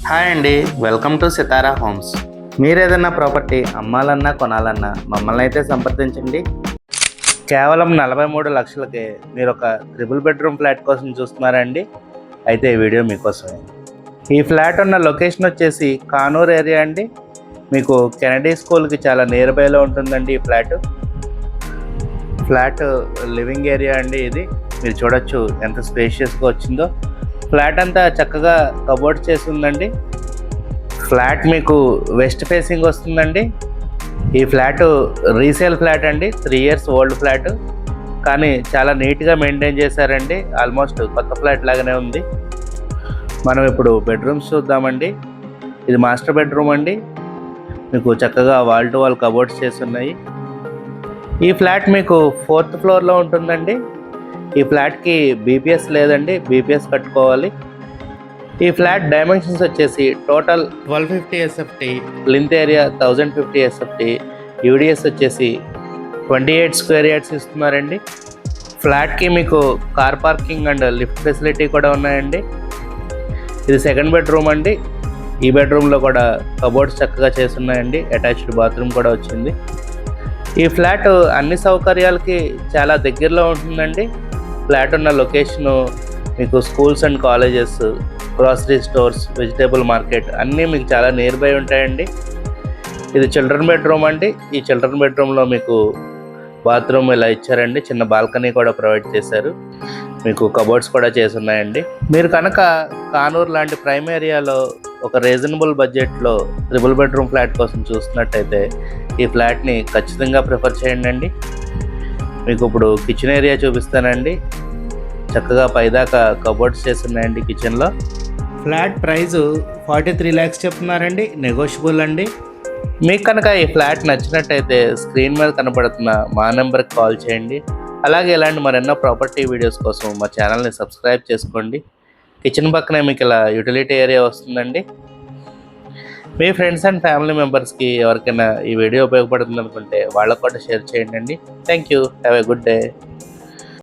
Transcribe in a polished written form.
Hi అండి, welcome to Sitara homes. మీరు ఏదైనా ప్రాపర్టీ అమ్మాలన్నా కొనాలన్నా మమ్మల్ని అయితే సంప్రదించండి. కేవలం 43 లక్షలకే మీరు ఒక ట్రిపుల్ బెడ్రూమ్ ఫ్లాట్ కోసం చూస్తున్నారండి. అయితే ఈ వీడియో మీకోసమే. ఈ ఫ్లాట్ ఉన్న లొకేషన్ వచ్చేసి కానూరు ఏరియా అండి. మీకు కెనడీ స్కూల్కి చాలా నియర్ బైలో ఉంటుందండి ఈ ఫ్లాట్ లివింగ్ ఏరియా అండి. ఇది మీరు చూడొచ్చు ఎంత స్పేషియస్గా వచ్చిందో. ఫ్లాట్ అంతా చక్కగా కబోర్డ్ చేసి ఉందండి. ఫ్లాట్ మీకు వెస్ట్ ఫేసింగ్ వస్తుందండి. ఈ ఫ్లాట్ రీసేల్ ఫ్లాట్ అండి, 3 years ఓల్డ్ ఫ్లాట్, కానీ చాలా నీట్గా మెయింటైన్ చేశారండి. ఆల్మోస్ట్ కొత్త ఫ్లాట్ లాగానే ఉంది. మనం ఇప్పుడు బెడ్రూమ్స్ చూద్దామండి. ఇది మాస్టర్ బెడ్రూమ్ అండి. మీకు చక్కగా వాల్ టు వాల్ కబోర్డ్స్ చేసి ఉన్నాయి. ఈ ఫ్లాట్ మీకు 4th floorలో ఉంటుందండి. ఈ ఫ్లాట్కి బీపీఎస్ లేదండి, బీపీఎస్ కట్టుకోవాలి. ఈ ఫ్లాట్ డైమెన్షన్స్ వచ్చేసి total 1250 SFT, లింత్ area 1050 SFT, UDS వచ్చేసి 28 square yards ఇస్తున్నారండి. ఫ్లాట్కి మీకు car parking and lift facility కూడా ఉన్నాయండి. ఇది సెకండ్ బెడ్రూమ్ అండి. ఈ బెడ్రూమ్లో కూడా కబోర్డ్స్ చక్కగా చేస్తున్నాయండి. అటాచ్డ్ బాత్రూమ్ కూడా వచ్చింది. ఈ ఫ్లాట్ అన్ని సౌకర్యాలకి చాలా దగ్గరలో ఉంటుందండి. ఫ్లాట్ ఉన్న లొకేషను మీకు schools and colleges, grocery stores, vegetable market అన్నీ మీకు చాలా నియర్ బై ఉంటాయండి. ఇది చిల్డ్రన్ బెడ్రూమ్ అండి. ఈ చిల్డ్రన్ బెడ్రూమ్లో మీకు బాత్రూమ్ ఇలా ఇచ్చారండి. చిన్న బాల్కనీ కూడా ప్రొవైడ్ చేశారు. మీకు కబోర్డ్స్ కూడా చేసి ఉన్నాయండి. మీరు కనుక కానూరు లాంటి ప్రైమ్ ఏరియాలో ఒక రీజనబుల్ బడ్జెట్లో ట్రిపుల్ బెడ్రూమ్ ఫ్లాట్ కోసం చూస్తున్నట్టయితే ఈ ఫ్లాట్ని ఖచ్చితంగా ప్రిఫర్ చేయండి. మీకు ఇప్పుడు కిచెన్ ఏరియా చూపిస్తానండి. చక్కగా పైదాకా కబోర్డ్స్ చేసి ఉన్నాయండి కిచెన్లో. ఫ్లాట్ ప్రైజు 43 lakhs చెప్తున్నారండి, నెగోషియబుల్ అండి. మీకు కనుక ఈ ఫ్లాట్ నచ్చినట్టయితే స్క్రీన్ మీద కనపడుతున్న మా నెంబర్కి కాల్ చేయండి. అలాగే ఇలాంటి మరెన్నో ప్రాపర్టీ వీడియోస్ కోసం మా ఛానల్ని సబ్స్క్రైబ్ చేసుకోండి. కిచెన్ పక్కనే మీకు ఇలా యూటిలిటీ ఏరియా వస్తుందండి. మీ ఫ్రెండ్స్ అండ్ ఫ్యామిలీ మెంబర్స్కి ఎవరికైనా ఈ వీడియో ఉపయోగపడుతుంది అనుకుంటే వాళ్ళకు కూడా షేర్ చేయండి. Thank you. Have a good day.